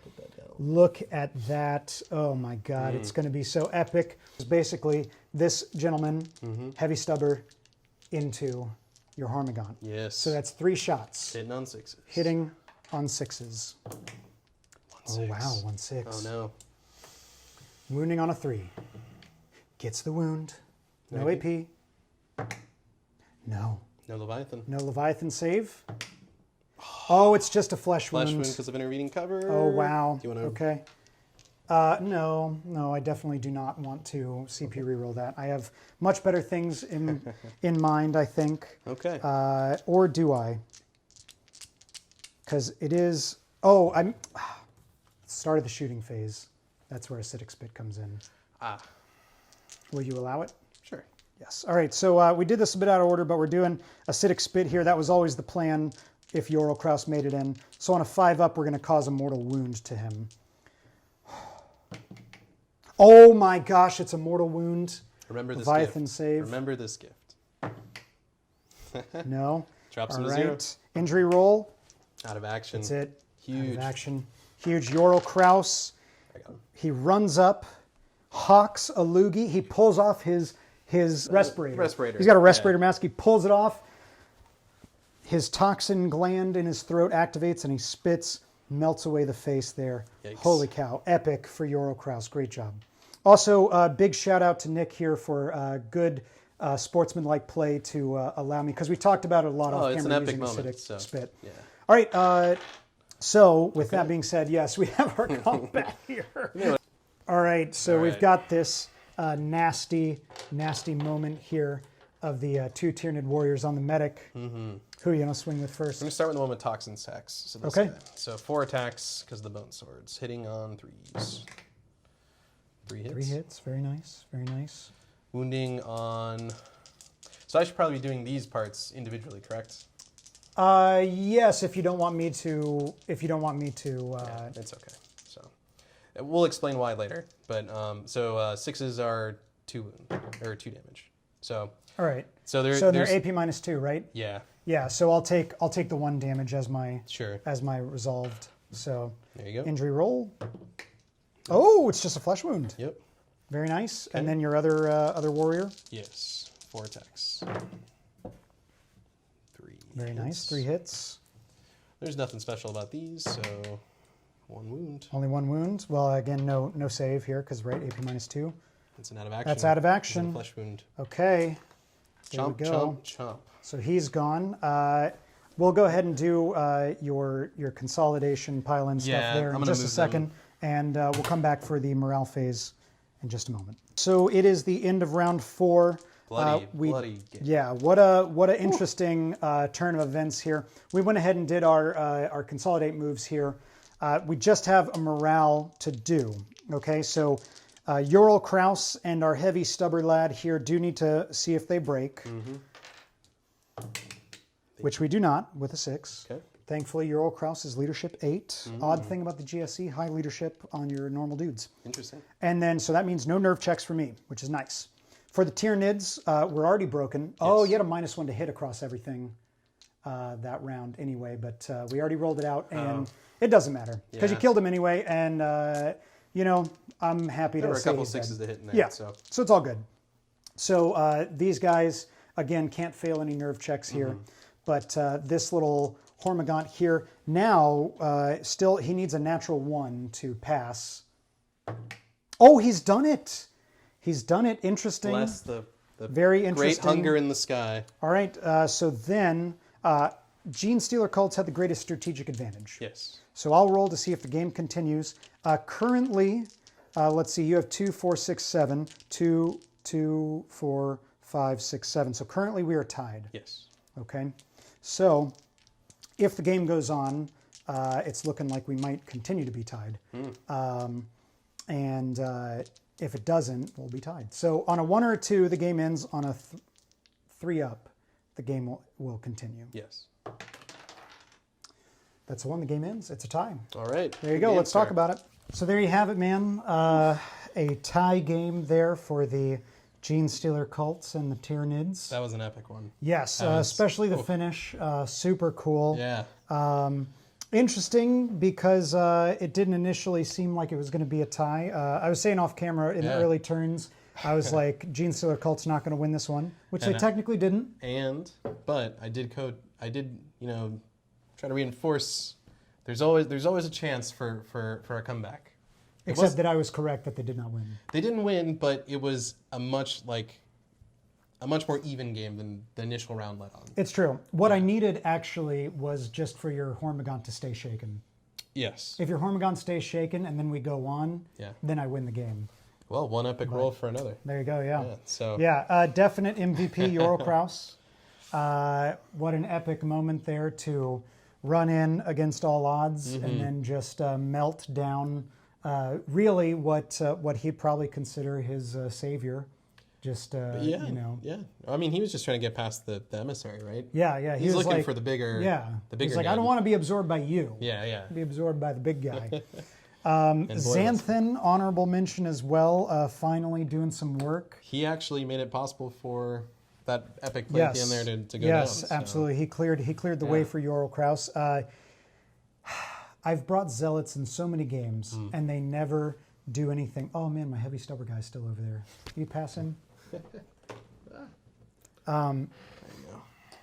Look at that. Oh my God, it's going to be so epic. It's basically this gentleman, heavy stubber, into your Harmagon. Yes. So that's 3 shots. Hitting on 6s. Hitting on 6s. 1-6. Oh wow, 1-6. Oh no. Wounding on a 3. Gets the wound. No AP. No. No Leviathan. No Leviathan save. Oh, it's just a flesh wound. Flesh wound because of intervening cover. Oh, wow. Do you want to... Okay. No, I definitely do not want to CP reroll that. I have much better things in mind, I think. Okay. Or do I? Because it is... Oh, I'm... Start of the shooting phase. That's where acidic spit comes in. Ah. Will you allow it? Sure. Yes. All right. So we did this a bit out of order, but we're doing acidic spit here. That was always the plan if Yorl Kraus made it in. So on a 5-up, we're going to cause a mortal wound to him. Oh my gosh, it's a mortal wound. Remember this Leviathan gift. save. Remember this gift. No. Drops All him to right. 0. Injury roll. Out of action. That's it. Huge. Out of action. Huge. Yorl Kraus. I got him. He runs up, hawks a loogie. He pulls off his respirator. Respirator. He's got a respirator mask. He pulls it off. His toxin gland in his throat activates and he spits, melts away the face there. Yikes. Holy cow. Epic for Yorl Kraus. Great job. Also, big shout out to Nick here for good sportsmanlike play to allow me, because we talked about it a lot off it's camera an epic using moment, acidic spit. Yeah. All right. So with that being said, yes, we have our combat here. All right. So we've got this nasty moment here of the 2 Tyranid warriors on the medic. Who are you going to swing with first? I'm going to start with the one with toxin attacks. So this Okay. guy. So 4 attacks because of the Boneswords. Hitting on 3s. 3 hits. 3 hits. Very nice. Very nice. Wounding on... So I should probably be doing these parts individually, correct? Yes, if you don't want me to. Yeah, it's okay. So we'll explain why later. But so 6s are 2 wound or 2 damage. So All right. so they're there's AP -2, right? yeah. Yeah. So I'll take the 1 damage as my Sure. resolved. So There you go. injury roll. Oh, it's just a flesh wound. Yep. Very nice. And then your other warrior. Yes. 4 attacks. 3. Very hits. nice. 3 hits. There's nothing special about these, so 1 wound. Only 1 wound. Well, again, no save here because right, AP -2. That's an out of action. That's out of It's a action. flesh wound. Okay. There Chomp, we go. chomp, chomp. So he's gone. We'll go ahead and do your consolidation pile-in stuff Yeah, there I'm in gonna just a move second, and we'll come back for the morale phase in just a moment. So it is the end of round 4. Bloody game. Yeah, what a interesting turn of events here. We went ahead and did our consolidate moves here. We just have a morale to do. Okay, so Ural Kraus and our heavy stubber lad here do need to see if they break, which we do not with a 6. Okay. Thankfully, Ural Kraus is leadership 8. Odd thing about the GSE, high leadership on your normal dudes. Interesting. And then, so that means no nerve checks for me, which is nice. For the Tyranids, we're already broken. Oh, you had a -1 to hit across everything that round anyway, but we already rolled it out, and it doesn't matter because you Yeah. killed him anyway, and I'm happy There to were a say couple he's dead. 6s to hit in there. Yeah, So so it's all good. So these guys, again, can't fail any nerve checks here, but this little Hormigaunt here, now still he needs a natural 1 to pass. Oh, he's done it. He's done it. Interesting. bless the Very great interesting. hunger in the sky. All right. So then, Genestealer cults had the greatest strategic advantage. Yes. So I'll roll to see if the game continues. Currently, let's see. You have 2, 4, 6, 7. 2, 2, 4, 5, 6, 7. So currently we are tied. Yes. Okay. So if the game goes on, it's looking like we might continue to be tied. And if it doesn't, we'll be tied. So on a 1 or a 2, the game ends. On a 3 up, the game will continue. Yes. That's the one. The game ends. It's a tie. All right. There you go. Let's talk about it. So there you have it, man. A tie game there for the Genestealer cults and the Tyranids. That was an epic one. Yes, was- especially the finish. Super cool. Yeah. Interesting because it didn't initially seem like it was going to be a tie. I was saying off camera in the Yeah. early turns, I was like, Genestealer cult's not going to win this one, which they technically didn't. But I did try to reinforce. There's always a chance for a comeback. Except that I was correct that they did not win. They didn't win, but it was a much more even game than the initial round let on. It's true. What I needed actually was just for your Hormigaunt to stay shaken. Yes. If your Hormigaunt stays shaken and then we go on, then I win the game. Well, one epic roll for another. There you go, yeah. So Definite MVP, Ural Kraus. What an epic moment there to run in against all odds and then just melt down really what he'd probably consider his savior. Just, Yeah. I mean, he was just trying to get past the emissary, right? Yeah. He's was looking like, for the bigger. The bigger. He's like, gun. I don't want to be absorbed by you. Yeah. Be absorbed by the big guy. And boy, Xanthan, honorable mention as well. Finally doing some work. he actually made it possible for that epic play at the end there to go down. Yes, absolutely. He cleared the way for Ural Kraus. I've brought Zealots in so many games, and they never do anything. Oh man, my heavy stubber guy's still over there. Can you pass him?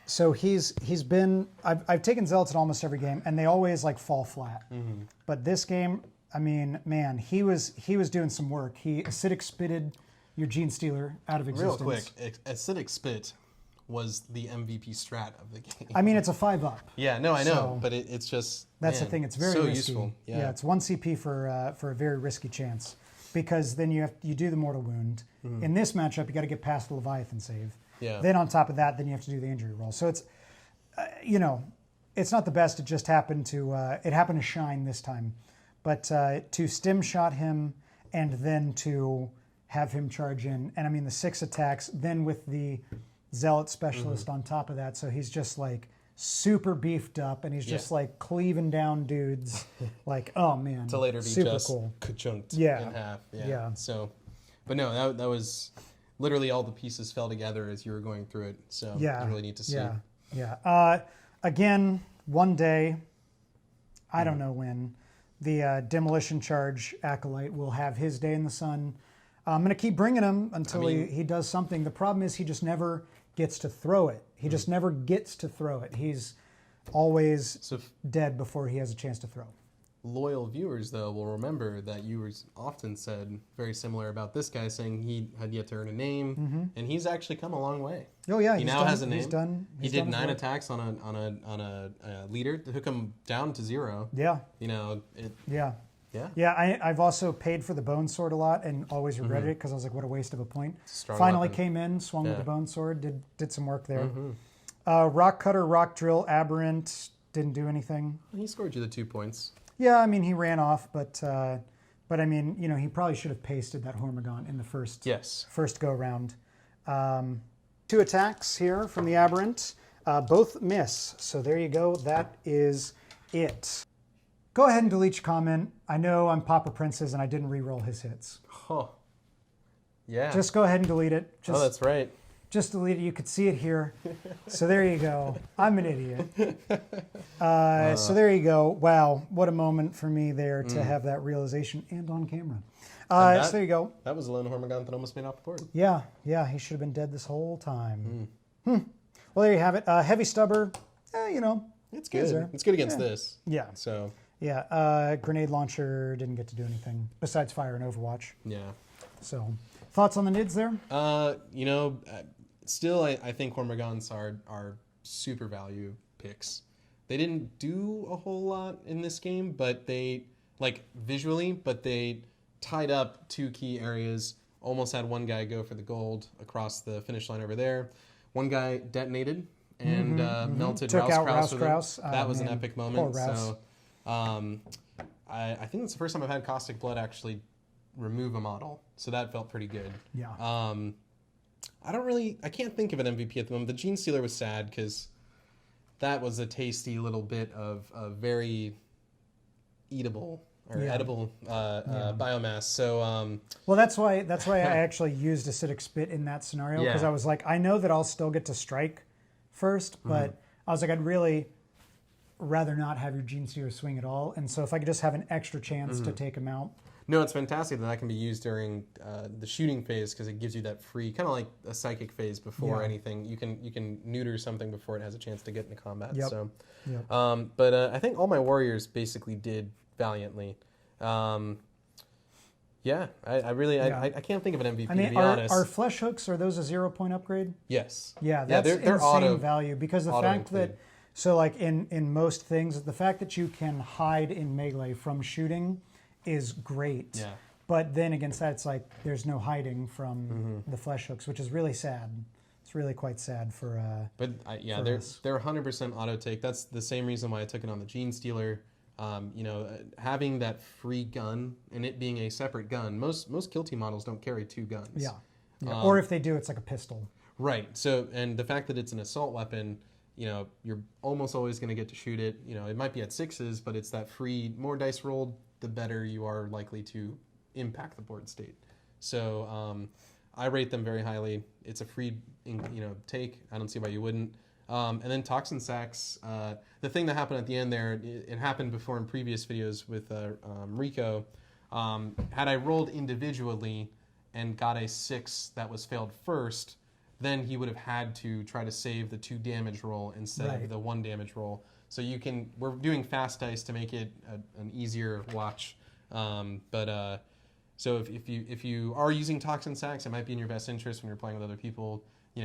So he's been. I've taken Zealots in almost every game, and they always like fall flat. But this game, I mean, man, he was doing some work. He acidic spitted your Genestealer out of existence. Real quick, acidic spit was the MVP strat of the game. I mean, it's a 5-up. Yeah, no, I know, So- but it's just That's the man, thing. It's very so risky. useful. Yeah, it's 1 CP for a very risky chance because then you do the mortal wound. In this matchup, you got to get past the Leviathan save. Yeah. Then on top of that, then you have to do the injury roll. So it's it's not the best. It just happened to shine this time, but to stim shot him and then to have him charge in. And I mean, the 6 attacks, then with the Zealot Specialist on top of that. So he's just like super beefed up, and he's just like cleaving down dudes. Like, oh man. To later be super just cool. ka-chunked Yeah. in half. Yeah. So, but no, that was literally all the pieces fell together as you were going through it. So Yeah. you really need to see. Yeah. Again, one day, I don't know when, the Demolition Charge Acolyte will have his day in the sun. I'm going to keep bringing him until he does something. The problem is he just never gets to throw it. He just never gets to throw it. He's always dead before he has a chance to throw. Loyal viewers, though, will remember that you often said very similar about this guy, saying he had yet to earn a name, and he's actually come a long way. Oh yeah, he now has a name. He did 9 attacks on a leader to hook him down to 0. Yeah. You know. Yeah. I've also paid for the Bonesword a lot and always regretted it because I was like, what a waste of a point. Finally came in, swung with the Bonesword, did some work there. Rock Cutter, Rock Drill, Aberrant, didn't do anything. He scored you the 2 points. Yeah, I mean, he ran off, but I mean, you know, he probably should have pasted that Hormigaunt in the first go round. 2 attacks here from the Aberrant, both miss. So there you go. That is it. Go ahead and delete your comment. I know I'm Pauper Princes and I didn't re-roll his hits. Oh, yeah. Just go ahead and delete it. Oh, that's right. Just delete it. You could see it here. So there you go. I'm an idiot. So there you go. Wow, what a moment for me there to have that realization and on camera. So there you go. That was a lone Hormigaunt that almost made off the board. Yeah, he should have been dead this whole time. Well, there you have it. Heavy Stubber, you know. It's good. It's good against this. Yeah. So. Yeah, Grenade Launcher didn't get to do anything besides fire and Overwatch. Yeah. So, thoughts on the NIDs there? You know, still I think Hormagaunts are super value picks. They didn't do a whole lot in this game, but they, like, visually, but they tied up 2 key areas, almost had one guy go for the gold across the finish line over there. One guy detonated and melted Took out Rouse Kraus. That was an epic moment. Poor Rouse. So I think that's the first time I've had Caustic Blood actually remove a model, so that felt pretty good. Yeah. I can't think of an MVP at the moment. The Genestealer was sad because that was a tasty little bit of very eatable or edible biomass. So well, that's why I actually used Acidic Spit in that scenario, because I was like, I know that I'll still get to strike first, but I was like, I'd really rather not have your Genestealer swing at all, and so if I could just have an extra chance to take him out. No, it's fantastic that can be used during the shooting phase, because it gives you that free, kind of like a psychic phase before anything. You can neuter something before it has a chance to get into combat. Yep. So, Yep. But I think all my warriors basically did valiantly. I can't think of an MVP, I mean, to be honest. Are flesh hooks, are those a 0-point upgrade? Yes. Yeah, that's they're insane value, because the fact include. that, so like in most things, the fact that you can hide in melee from shooting is great. Yeah. But then against that, it's like there's no hiding from the flesh hooks, which is really sad. It's really quite sad for. But they're 100% auto take. That's the same reason why I took it on the Genestealer. Having that free gun and it being a separate gun. Most kill team models don't carry 2 guns. Yeah. Or if they do, it's like a pistol. Right. So, and the fact that it's an assault weapon, you're almost always going to get to shoot it. It might be at 6s, but it's that free, more dice rolled, the better you are likely to impact the board state. So I rate them very highly. It's a free, take. I don't see why you wouldn't. And then Toxin Sacks. The thing that happened at the end there, it happened before in previous videos with Rico. Had I rolled individually and got a 6 that was failed first, then he would have had to try to save the 2 damage roll instead of the 1 damage roll. So we're doing fast dice to make it an easier watch. So if you are using Toxin Sacks, it might be in your best interest when you're playing with other people.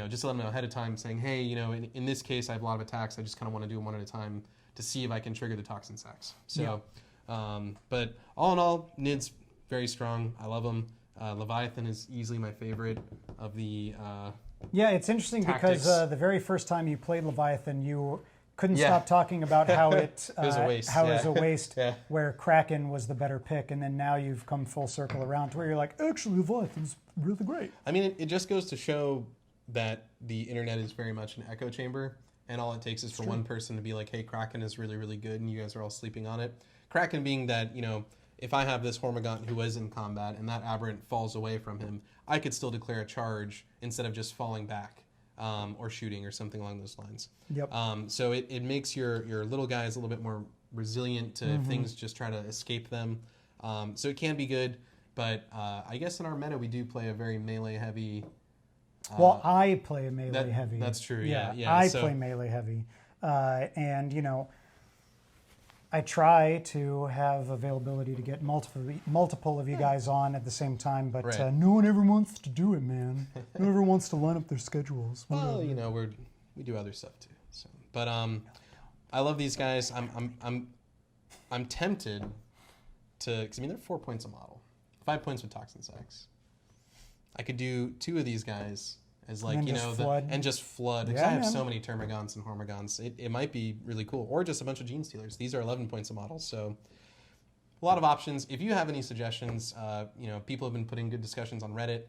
Just let them know ahead of time, saying, hey, in this case, I have a lot of attacks. I just kind of want to do them one at a time to see if I can trigger the Toxin Sacks. So, but all in all, Nid's very strong. I love them. Leviathan is easily my favorite of the Yeah, it's interesting tactics. because the very first time you played Leviathan, you couldn't Yeah. stop talking about how it, was a waste, how it yeah. was a waste, Yeah. where Kraken was the better pick, and then now you've come full circle around to where you're like, actually, Leviathan's really great. I mean, it just goes to show that the internet is very much an echo chamber, and all it takes is for one person to be like, hey, Kraken is really, really good, and you guys are all sleeping on it. Kraken being that, you know, if I have this Hormigaunt who is in combat and that Aberrant falls away from him, I could still declare a charge instead of just falling back or shooting or something along those lines. Yep. So it makes your little guys a little bit more resilient to if things just try to escape them. So it can be good, but I guess in our meta we do play a very melee heavy. Well, I play a melee heavy. That's true. Yeah. I So- play melee heavy, and you know, I try to have availability to get multiple of you guys on at the same time, but Right. no one ever wants to do it, man. No one ever wants to line up their schedules. Well, you know, we do other stuff too. So, but I love these guys. I'm tempted to, because I mean they're 4 points a model, 5 points with Toxin Sex. I could do 2 of these guys as like, And you just know, flood. and just flood. Because Yeah, I have man. so many Termagants and Hormigants. It might be really cool. Or just a bunch of Genestealers. These are 11 points a model. So a lot of options. If you have any suggestions, you know, people have been putting good discussions on Reddit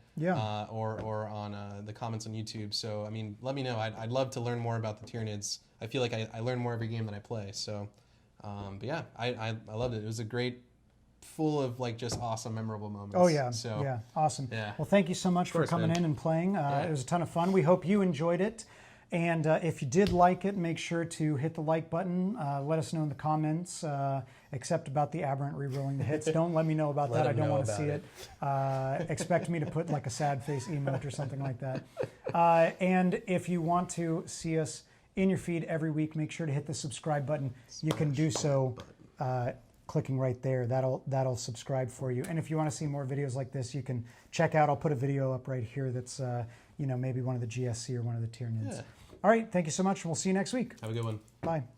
or on the comments on YouTube. So, I mean, let me know. I'd love to learn more about the Tyranids. I feel like I learn more every game that I play. So, but yeah, I loved it. It was a great, full of like just awesome, memorable moments. Oh yeah, So, yeah, awesome. Yeah. Well, thank you so much for course, coming man. in and playing. It was a ton of fun. We hope you enjoyed it. And if you did like it, make sure to hit the like button. Let us know in the comments, except about the Aberrant rerolling the hits. Don't let me know about that. I them don't know want to about see it. Expect me to put like a sad face emote or something like that. And if you want to see us in your feed every week, make sure to hit the subscribe button. You can do so clicking right there. That'll subscribe for you. And if you want to see more videos like this, you can check out. I'll put a video up right here that's you know, maybe one of the GSC or one of the Tyranids. Yeah. All right, thank you so much, and we'll see you next week. Have a good one. Bye.